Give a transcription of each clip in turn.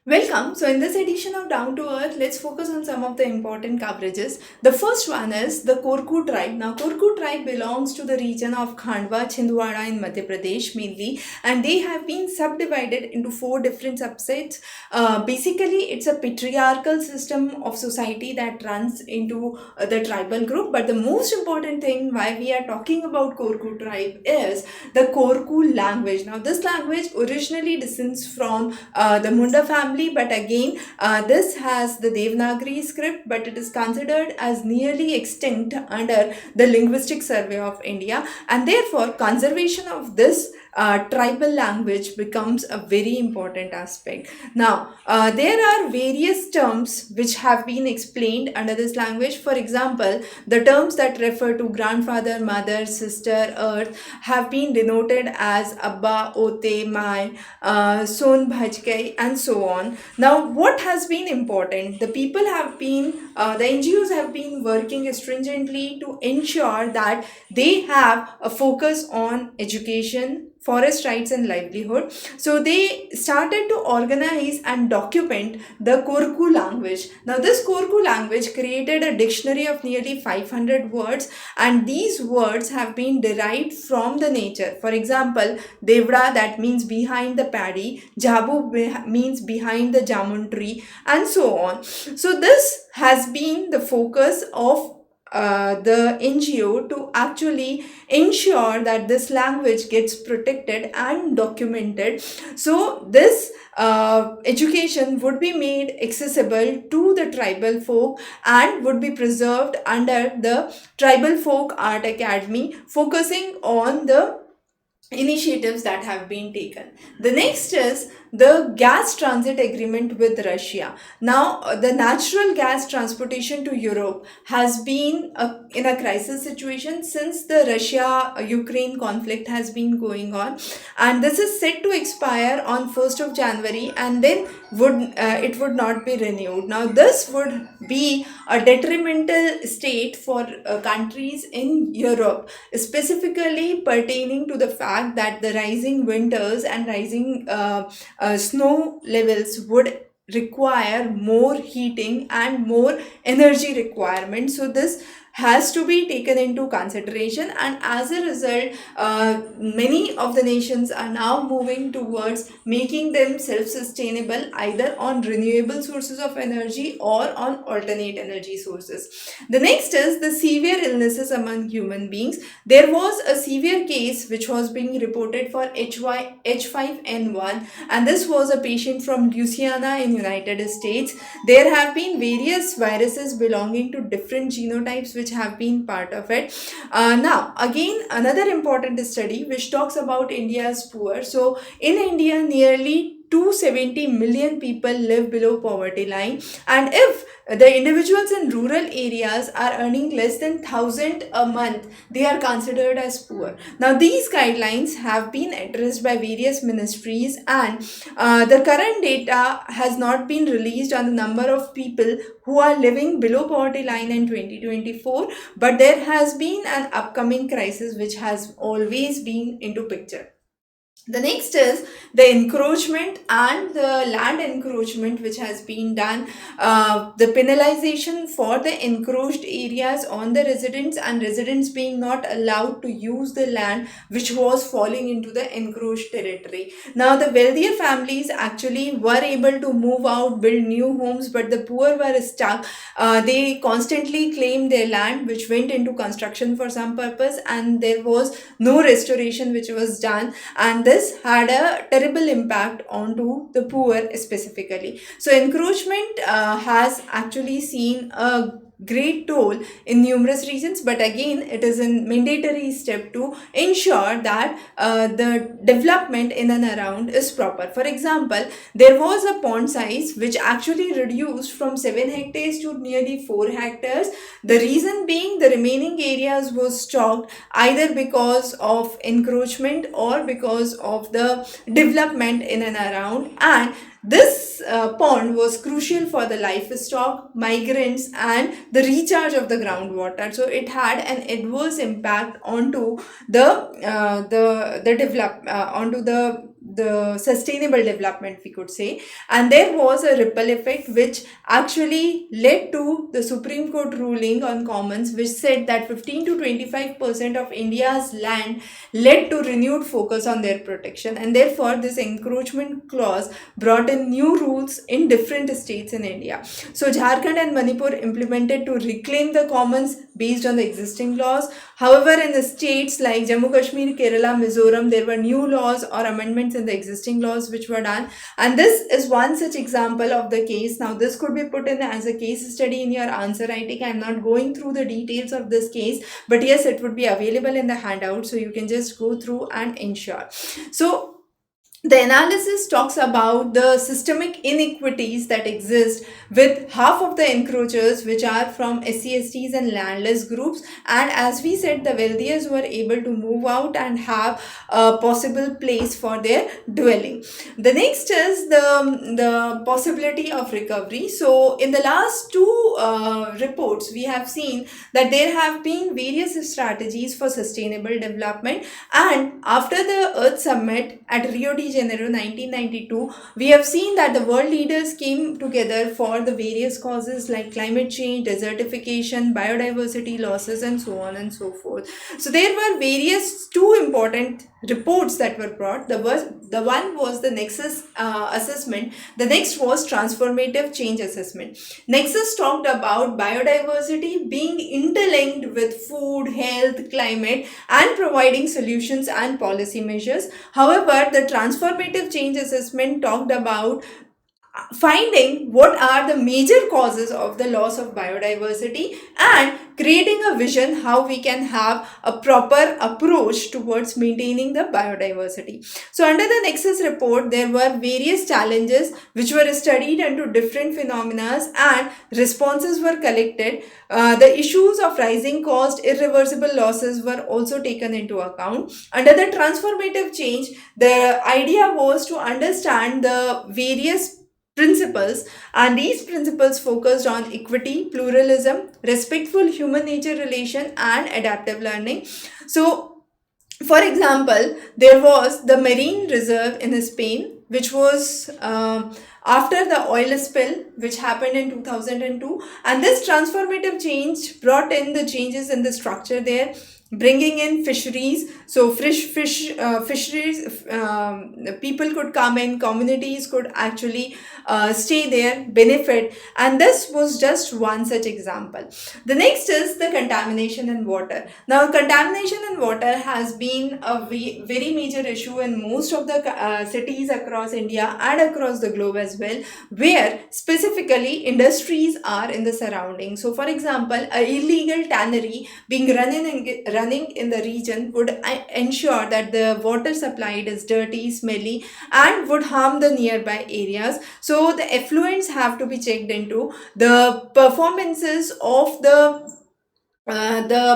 Welcome. So, in this edition of Down to Earth, let's focus on some of the important coverages. The first one is the Korku tribe. Now, Korku tribe belongs to the region of Khandwa, Chhindwara in Madhya Pradesh mainly, and they have been subdivided into four different subsets. Basically, it's a patriarchal system of society that runs into the tribal group. But the most important thing why we are talking about Korku tribe is the Korku language. Now, this language originally descends from the Munda family, but again, this has the Devanagari script, but it is considered as nearly extinct under the Linguistic Survey of India, and therefore, conservation of this tribal language becomes a very important aspect. Now, there are various terms which have been explained under this language. For example, the terms that refer to grandfather, mother, sister, earth have been denoted as Abba, Ote, Mai, Son, Bhajkai, and so on. Now, what has been important? The NGOs have been working stringently to ensure that they have a focus on education, forest rights, and livelihood. So they started to organize and document the Korku language. Now, this Korku language created a dictionary of nearly 500 words, and these words have been derived from the nature. For example, Devra, that means behind the paddy, Jabu means behind the jamun tree, and so on. So this has been the focus of the NGO to actually ensure that this language gets protected and documented. So this education would be made accessible to the tribal folk and would be preserved under the Tribal Folk Art Academy, focusing on the initiatives that have been taken. The next is the gas transit agreement with Russia. Now, the natural gas transportation to Europe has been in a crisis situation since the Russia-Ukraine conflict has been going on, and this is set to expire on 1st of January, and then it would not be renewed. Now, this would be a detrimental state for countries in Europe, specifically pertaining to the fact that the rising winters and rising snow levels would require more heating and more energy requirements. So this has to be taken into consideration, and as a result, many of the nations are now moving towards making them self-sustainable either on renewable sources of energy or on alternate energy sources. The next is the severe illnesses among human beings. There was a severe case which was being reported for H5N1, and this was a patient from Louisiana in United States. There have been various viruses belonging to different genotypes which have been part of it. Now, again, another important study which talks about India's poor. So, in India, nearly 270 million people live below poverty line, and if the individuals in rural areas are earning less than 1,000 a month, they are considered as poor. Now, these guidelines have been addressed by various ministries, and the current data has not been released on the number of people who are living below poverty line in 2024, but there has been an upcoming crisis which has always been into picture. The next is the encroachment and the land encroachment which has been done, the penalization for the encroached areas on the residents, and residents being not allowed to use the land which was falling into the encroached territory. Now, the wealthier families actually were able to move out, build new homes, but the poor were stuck. They constantly claimed their land which went into construction for some purpose, and there was no restoration which was done, and this had a terrible impact onto the poor specifically. So encroachment has actually seen a great toll in numerous regions, but again, it is a mandatory step to ensure that the development in and around is proper. For example, there was a pond size which actually reduced from 7 hectares to nearly 4 hectares. The reason being the remaining areas was stocked either because of encroachment or because of the development in and around, and this pond was crucial for the livestock, migrants, and the recharge of the groundwater. So it had an adverse impact onto the the sustainable development, we could say. And there was a ripple effect which actually led to the Supreme Court ruling on commons, which said that 15 to 25% of India's land led to renewed focus on their protection, and therefore this encroachment clause brought in new rules in different states in India. So Jharkhand and Manipur implemented to reclaim the commons based on the existing laws. However, in the states like Jammu Kashmir, Kerala, Mizoram, there were new laws or amendments in the existing laws which were done, and this is one such example of the case. Now this could be put in as a case study in your answer writing. I'm not going through the details of this case, but yes, it would be available in the handout, so you can just go through and ensure. So the analysis talks about the systemic inequities that exist with half of the encroachers, which are from SC/STs and landless groups, and as we said, the wealthiest were able to move out and have a possible place for their dwelling. The next is the possibility of recovery. So in the last two reports, we have seen that there have been various strategies for sustainable development, and after the Earth Summit at Rio de Janeiro 1992, we have seen that the world leaders came together for the various causes like climate change, desertification, biodiversity losses, and so on and so forth. So there were various two important reports that were brought. The one was the Nexus assessment. The next was transformative change assessment. Nexus talked about biodiversity being interlinked with food, health, climate, and providing solutions and policy measures. However, the transformative change assessment talked about finding what are the major causes of the loss of biodiversity and creating a vision how we can have a proper approach towards maintaining the biodiversity. So under the Nexus report, there were various challenges which were studied into different phenomena and responses were collected. The issues of rising cost, irreversible losses were also taken into account. Under the transformative change, the idea was to understand the various principles, and these principles focused on equity, pluralism, respectful human nature relation, and adaptive learning. So for example, there was the marine reserve in Spain, which was after the oil spill which happened in 2002, and this transformative change brought in the changes in the structure there, bringing in fisheries. So fisheries, people could come in, communities could actually stay there, benefit, and this was just one such example. The next is the contamination in water. Now contamination in water has been a very major issue in most of the cities across India and across the globe as well, where specifically industries are in the surroundings. So for example, a illegal tannery being running in the region would ensure that the water supplied is dirty, smelly, and would harm the nearby areas. So the effluents have to be checked into. The performances of the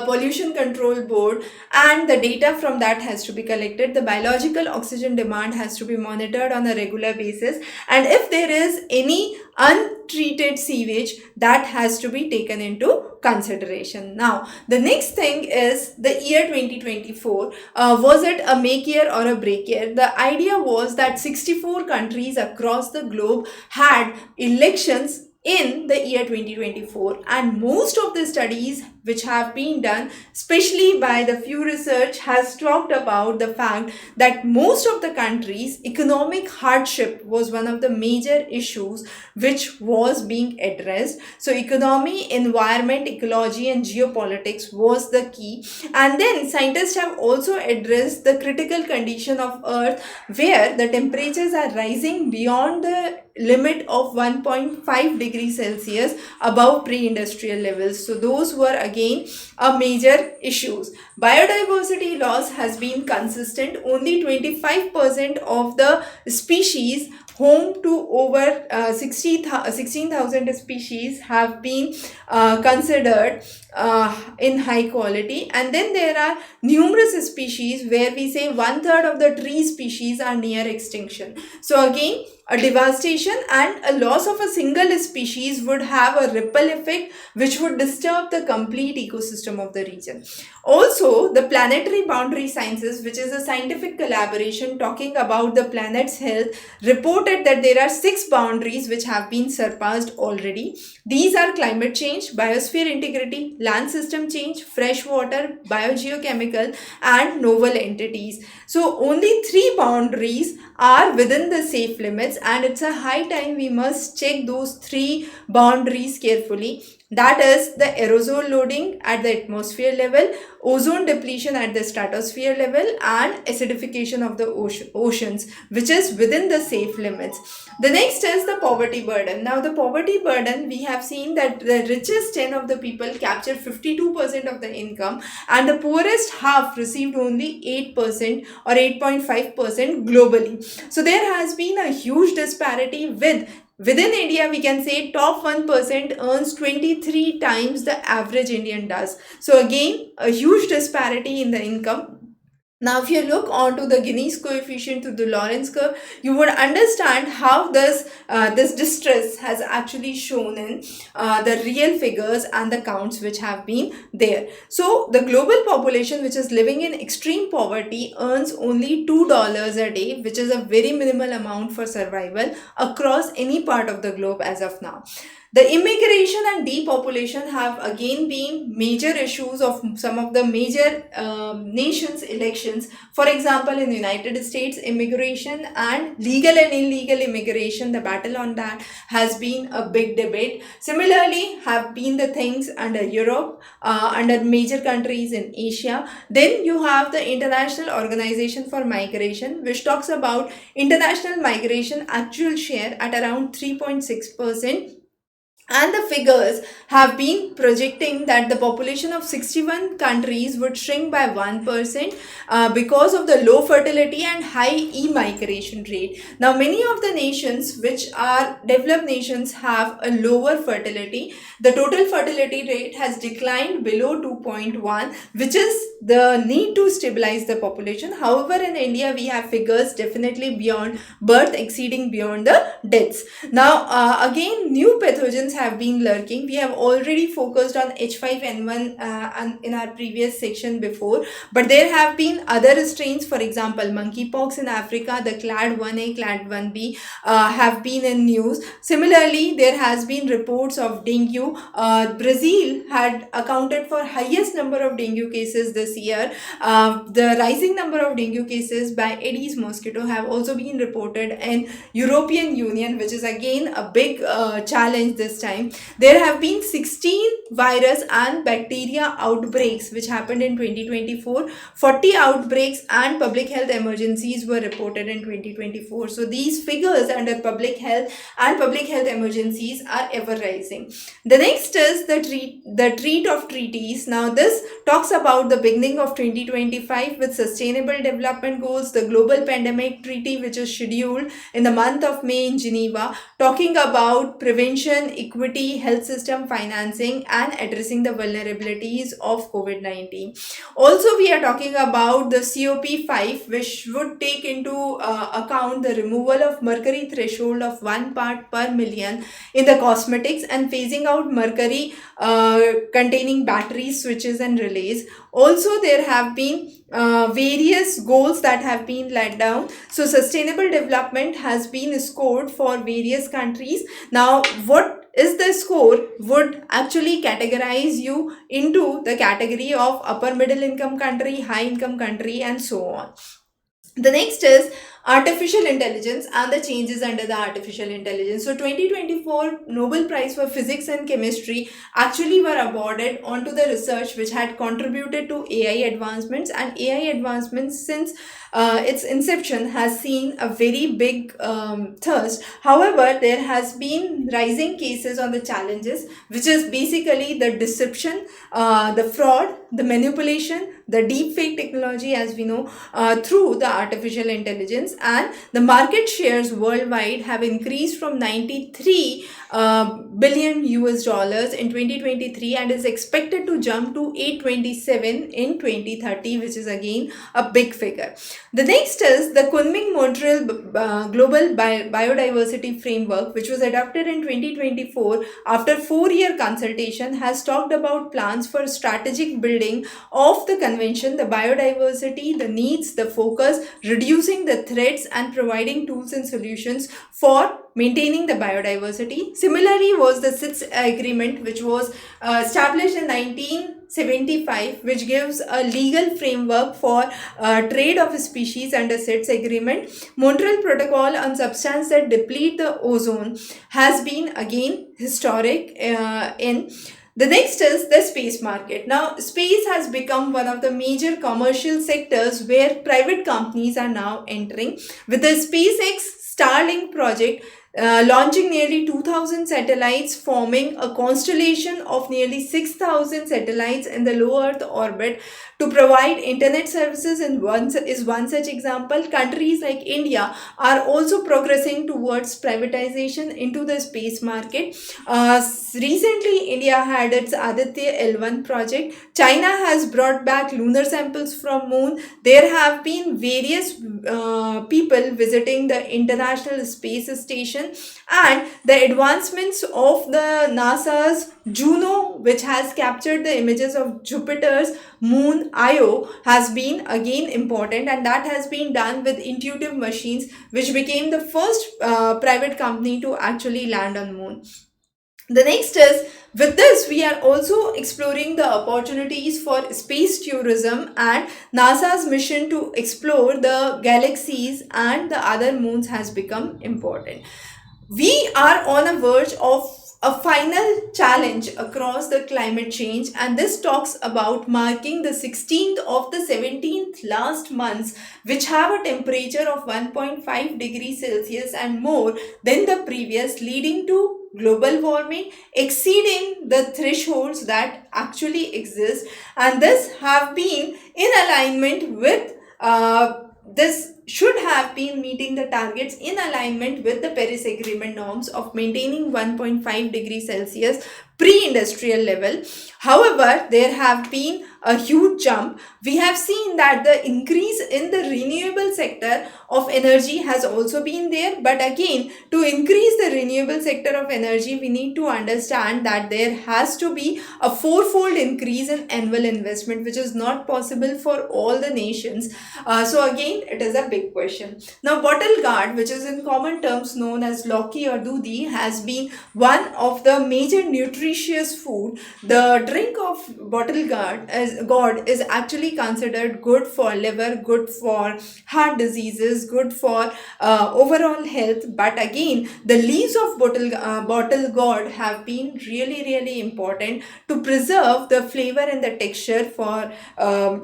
pollution control board and the data from that has to be collected. The biological oxygen demand has to be monitored on a regular basis, and if there is any untreated sewage, that has to be taken into consideration. Now the next thing is the year 2024. Was it a make year or a break year? The idea was that 64 countries across the globe had elections in the year 2024, and most of the studies which have been done, especially by the Pew Research, has talked about the fact that most of the countries' economic hardship was one of the major issues which was being addressed. So economy, environment, ecology, and geopolitics was the key. And then scientists have also addressed the critical condition of Earth, where the temperatures are rising beyond the limit of 1.5 degrees Celsius above pre-industrial levels. So those were again a major issues. Biodiversity loss has been consistent. Only 25% of the species, home to over 16,000 species, have been considered in high quality, and then there are numerous species where we say 1/3 of the tree species are near extinction. So again, A devastation and a loss of a single species would have a ripple effect which would disturb the complete ecosystem of the region. Also, the planetary boundary sciences, which is a scientific collaboration talking about the planet's health, reported that there are 6 boundaries which have been surpassed already. These are climate change, biosphere integrity, land system change, fresh water, biogeochemical, and novel entities. So, only 3 boundaries are within the safe limits, and it's a high time we must check those 3 boundaries carefully. That is the aerosol loading at the atmosphere level, ozone depletion at the stratosphere level, and acidification of the oceans, which is within the safe limits. The next is the poverty burden. Now, the poverty burden, we have seen that the richest 10 of the people capture 52% of the income, and the poorest half received only 8% or 8.5% globally. So, there has been a huge disparity within India. We can say top 1% earns 23 times the average Indian does. So again, a huge disparity in the income. Now, if you look onto the Gini's coefficient to the Lorentz curve, you would understand how this distress has actually shown in the real figures and the counts which have been there. So, the global population which is living in extreme poverty earns only $2 a day, which is a very minimal amount for survival across any part of the globe as of now. The immigration and depopulation have again been major issues of some of the major nations' elections. For example, in the United States, immigration and legal and illegal immigration, the battle on that has been a big debate. Similarly, have been the things under Europe, under major countries in Asia. Then you have the International Organization for Migration, which talks about international migration actual share at around 3.6%. And the figures have been projecting that the population of 61 countries would shrink by 1% because of the low fertility and high e-migration rate. Now, many of the nations which are developed nations have a lower fertility. The total fertility rate has declined below 2.1, which is the need to stabilize the population. However, in India, we have figures definitely beyond birth exceeding beyond the deaths. Now, again, new pathogens have been lurking. We have already focused on H5N1 in our previous section before, but there have been other strains. For example, monkeypox in Africa, the clade 1A, clade 1B have been in news. Similarly, there has been reports of dengue. Brazil had accounted for highest number of dengue cases this year. The rising number of dengue cases by Aedes mosquito have also been reported in European Union, which is again a big challenge this time. There have been 16 virus and bacteria outbreaks which happened in 2024. 40 outbreaks and public health emergencies were reported in 2024. So these figures under public health and public health emergencies are ever rising. The next is the treat of treaties. Now this talks about the beginning of 2025 with sustainable development goals, the global pandemic treaty which is scheduled in the month of May in Geneva, talking about prevention, equity, health system financing, and addressing the vulnerabilities of COVID-19. Also, we are talking about the COP5, which would take into account the removal of mercury threshold of 1 part per million in the cosmetics and phasing out mercury containing batteries, switches, and relays. Also, there have been various goals that have been laid down. So, sustainable development has been scored for various countries. Now, what is the score would actually categorize you into the category of upper middle income country, high income country, and so on. The next is artificial intelligence and the changes under the artificial intelligence. So 2024 Nobel Prize for Physics and Chemistry actually were awarded onto the research which had contributed to AI advancements, and AI advancements since its inception has seen a very big thirst. However, there has been rising cases on the challenges, which is basically the deception, the fraud, the manipulation, the deep fake technology, as we know, through the artificial intelligence, and the market shares worldwide have increased from 93 billion US dollars in 2023 and is expected to jump to 827 in 2030, which is again a big figure. The next is the Kunming Montreal Global Biodiversity Framework, which was adopted in 2024 after 4-year consultation, has talked about plans for strategic building of the convention, the biodiversity, the needs, the focus, reducing the threats, and providing tools and solutions for maintaining the biodiversity. Similarly was the CITES agreement, which was established in 1975, which gives a legal framework for trade of species under CITES agreement. Montreal Protocol on substance that deplete the ozone has been again historic in. The next is the space market. Now, space has become one of the major commercial sectors where private companies are now entering, with the SpaceX Starlink project launching nearly 2,000 satellites, forming a constellation of nearly 6,000 satellites in the low Earth orbit to provide internet services is one such example. Countries like India are also progressing towards privatization into the space market. Recently, India had its Aditya L1 project. China has brought back lunar samples from moon. There have been various people visiting the International Space Station, and the advancements of the NASA's Juno, which has captured the images of Jupiter's moon Io, has been again important, and that has been done with Intuitive Machines, which became the first private company to actually land on moon. The next is, with this, we are also exploring the opportunities for space tourism, and NASA's mission to explore the galaxies and the other moons has become important. We are on a verge of a final challenge across the climate change, and this talks about marking the 16th of the 17th last months, which have a temperature of 1.5 degrees Celsius and more than the previous, leading to global warming exceeding the thresholds that actually exist, and this have been in alignment with this should have been meeting the targets in alignment with the Paris Agreement norms of maintaining 1.5 degrees Celsius pre-industrial level. However, there have been a huge jump. We have seen that the increase in the renewable sector of energy has also been there, but again, to increase the renewable sector of energy, we need to understand that there has to be a fourfold increase in annual investment, which is not possible for all the nations. So again, it is a big question. Now, bottle gourd, which is in common terms known as lauki or dudi, has been one of the major nutritious food. The drink of bottle gourd is actually considered good for liver, good for heart diseases, good for overall health. But again, the leaves of bottle gourd have been really important to preserve the flavor and the texture for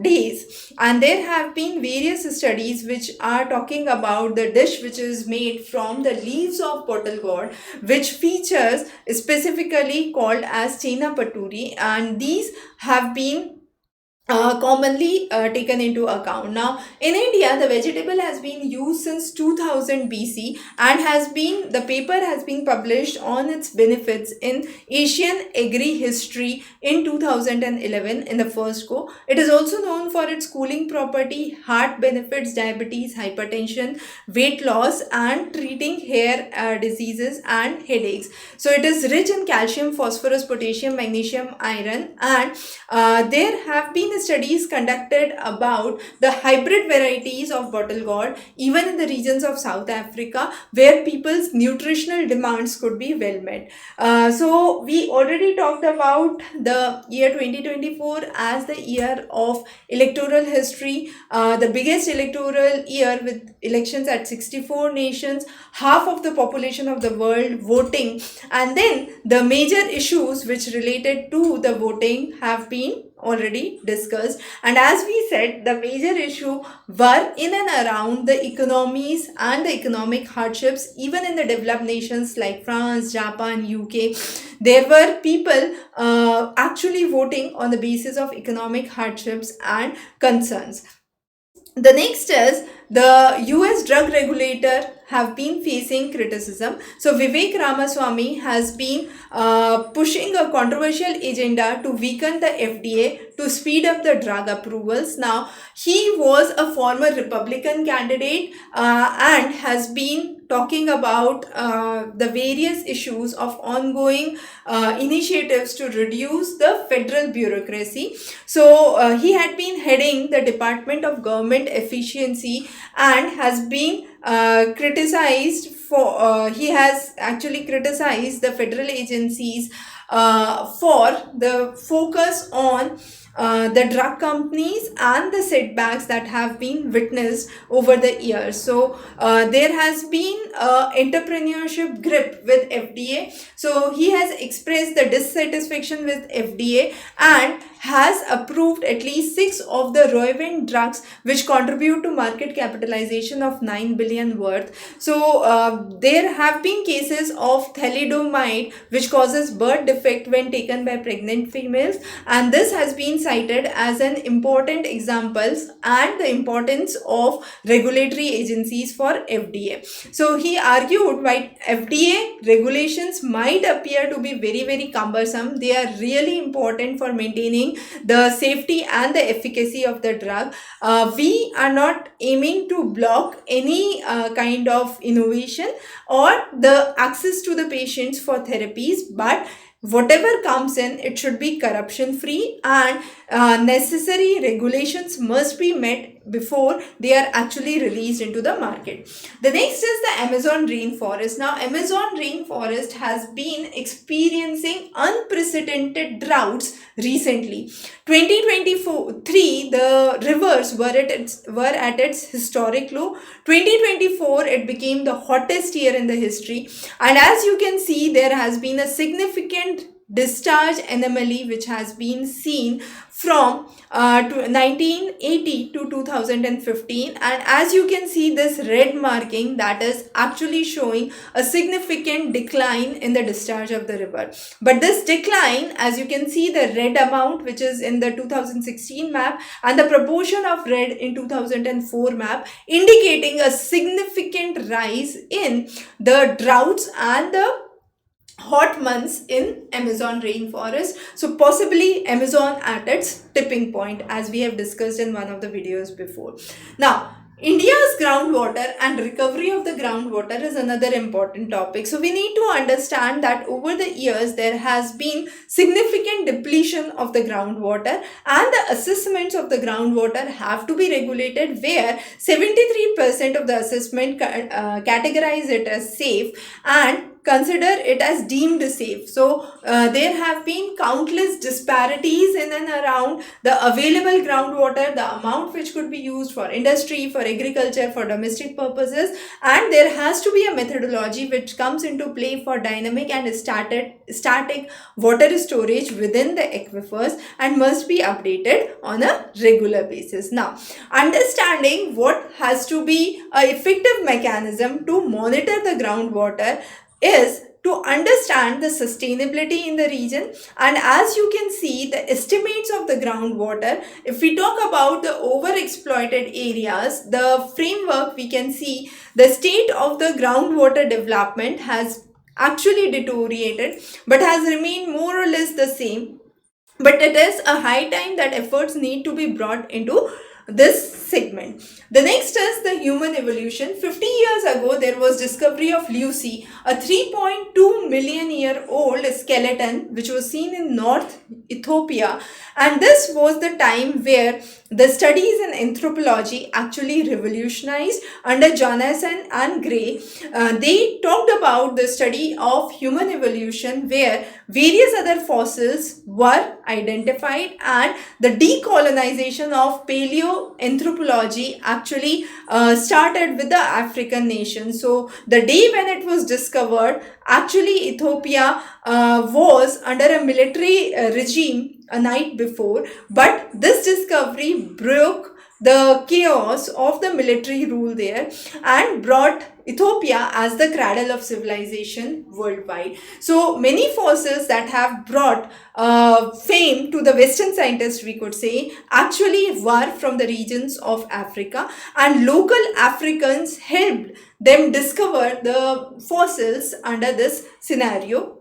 days. And there have been various studies which are talking about the dish which is made from the leaves of bottle gourd, which features specifically called as chena paturi, and these have been commonly taken into account. Now, in India, the vegetable has been used since 2000 BC and the paper has been published on its benefits in Asian Agri History in 2011 in the first go. It is also known for its cooling property, heart benefits, diabetes, hypertension, weight loss, and treating hair diseases and headaches. So it is rich in calcium, phosphorus, potassium, magnesium, iron, and there have been studies conducted about the hybrid varieties of bottle gourd even in the regions of South Africa, where people's nutritional demands could be well met. So we already talked about the year 2024 as the year of electoral history, the biggest electoral year with elections at 64 nations, half of the population of the world voting, and then the major issues which related to the voting have been already discussed. And as we said, the major issue were in and around the economies and the economic hardships. Even in the developed nations like France, Japan, UK, there were people actually voting on the basis of economic hardships and concerns. The next is the US drug regulator have been facing criticism. So Vivek Ramaswamy has been pushing a controversial agenda to weaken the FDA to speed up the drug approvals. Now, he was a former Republican candidate and has been talking about the various issues of ongoing initiatives to reduce the federal bureaucracy. So he had been heading the Department of Government Efficiency and has been criticized for he has actually criticized the federal agencies for the focus on the drug companies and the setbacks that have been witnessed over the years. So there has been entrepreneurship grip with FDA. So he has expressed the dissatisfaction with FDA and has approved at least 6 of the Roivant drugs which contribute to market capitalization of 9 billion worth. So there have been cases of thalidomide which causes birth defect when taken by pregnant females, and this has been cited as an important examples and the importance of regulatory agencies for FDA. So he argued while FDA regulations might appear to be very cumbersome, they are really important for maintaining the safety and the efficacy of the drug. We are not aiming to block any kind of innovation or the access to the patients for therapies, but whatever comes in, it should be corruption free, and necessary regulations must be met before they are actually released into the market. The next is the Amazon rainforest. Now, Amazon rainforest has been experiencing unprecedented droughts recently. 2023, the rivers were at its historic low. 2024, it became the hottest year in the history, and as you can see, there has been a significant discharge anomaly which has been seen from 1980 to 2015, and as you can see, this red marking that is actually showing a significant decline in the discharge of the river. But this decline, as you can see, the red amount which is in the 2016 map and the proportion of red in 2004 map, indicating a significant rise in the droughts and the hot months in Amazon rainforest. So possibly Amazon at its tipping point, as we have discussed in one of the videos before. Now, India's groundwater and recovery of the groundwater is another important topic. So we need to understand that over the years there has been significant depletion of the groundwater, and the assessments of the groundwater have to be regulated, where 73% of the assessment categorize it as safe and consider it as deemed safe. So there have been countless disparities in and around the available groundwater, the amount which could be used for industry, for agriculture, for domestic purposes, and there has to be a methodology which comes into play for dynamic and static water storage within the aquifers and must be updated on a regular basis. Now, understanding what has to be an effective mechanism to monitor the groundwater is to understand the sustainability in the region. And as you can see, the estimates of the groundwater, if we talk about the overexploited areas, the framework, we can see the state of the groundwater development has actually deteriorated but has remained more or less the same. But it is a high time that efforts need to be brought into this segment. The next is the human evolution. 50 years ago, there was discovery of Lucy, a 3.2 million year old skeleton which was seen in North Ethiopia, and this was the time where the studies in anthropology actually revolutionized under Jonassen and Gray. They talked about the study of human evolution, where various other fossils were identified, and the decolonization of paleoanthropology actually started with the African nation. So the day when it was discovered, actually Ethiopia was under a military regime a night before, but this discovery broke the chaos of the military rule there and brought Ethiopia as the cradle of civilization worldwide. So many fossils that have brought fame to the Western scientists, we could say, actually were from the regions of Africa, and local Africans helped them discover the fossils under this scenario.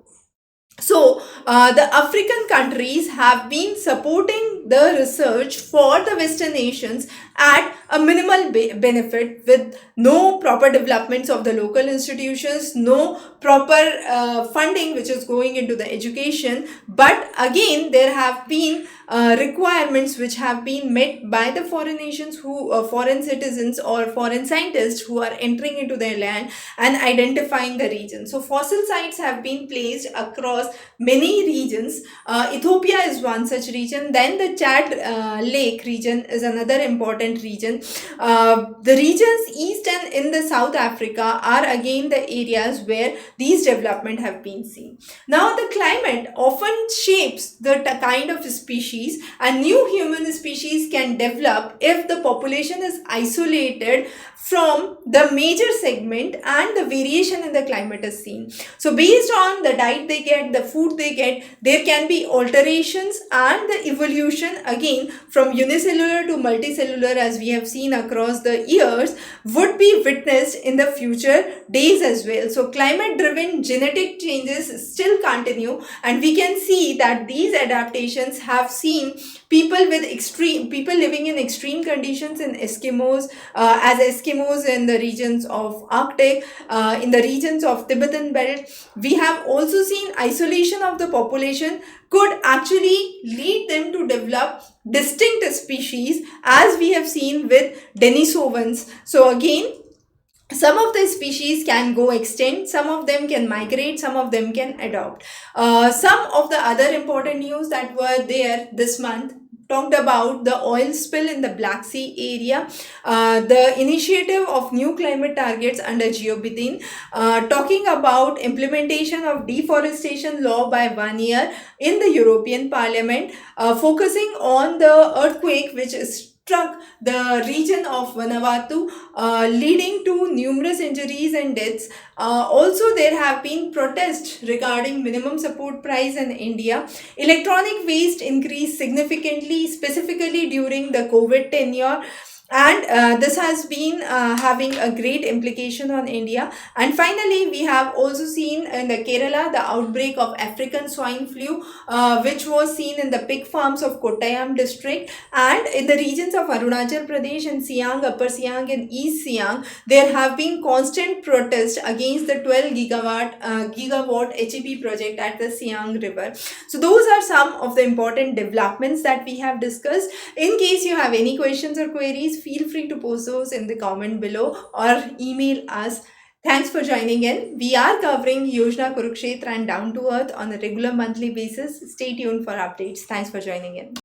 So, the African countries have been supporting the research for the Western nations at a minimal benefit, with no proper developments of the local institutions, no proper funding which is going into the education. But again, there have been requirements which have been met by the foreign nations, who foreign citizens or foreign scientists who are entering into their land and identifying the region. So fossil sites have been placed across many regions. Ethiopia is one such region. Then the Chad Lake region is another important region. The regions east and in the South Africa are again the areas where these development have been seen. Now the climate often shapes the kind of species, and new human species can develop if the population is isolated from the major segment and the variation in the climate is seen. So based on the diet they get, the food they get, there can be alterations, and the evolution again from unicellular to multicellular, as we have seen across the years, would be witnessed in the future days as well. So climate driven genetic changes still continue, and we can see that these adaptations have seen people living in extreme conditions in Eskimos, as Eskimos in the regions of Arctic, in the regions of Tibetan belt. We have also seen isolation of the population could actually lead them to develop distinct species, as we have seen with Denisovans. So again, some of the species can go extinct, some of them can migrate, some of them can adopt. Some of the other important news that were there this month talked about the oil spill in the Black Sea area, the initiative of new climate targets under geobethene, talking about implementation of deforestation law by 1 year in the European Parliament, focusing on the earthquake which struck the region of Vanuatu, leading to numerous injuries and deaths. Also, there have been protests regarding minimum support price in India. Electronic waste increased significantly, specifically during the COVID tenure, and this has been having a great implication on India. And finally, we have also seen in the Kerala the outbreak of African swine flu, which was seen in the pig farms of Kottayam district, and in the regions of Arunachal Pradesh and Siang, Upper Siang and East Siang. There have been constant protests against the 12 gigawatt HEP project at the Siang river. So those are some of the important developments that we have discussed. In case you have any questions or queries, feel free to post those in the comment below or email us. Thanks for joining in. We are covering Yojana Kurukshetra and Down to Earth on a regular monthly basis. Stay tuned for updates. Thanks for joining in.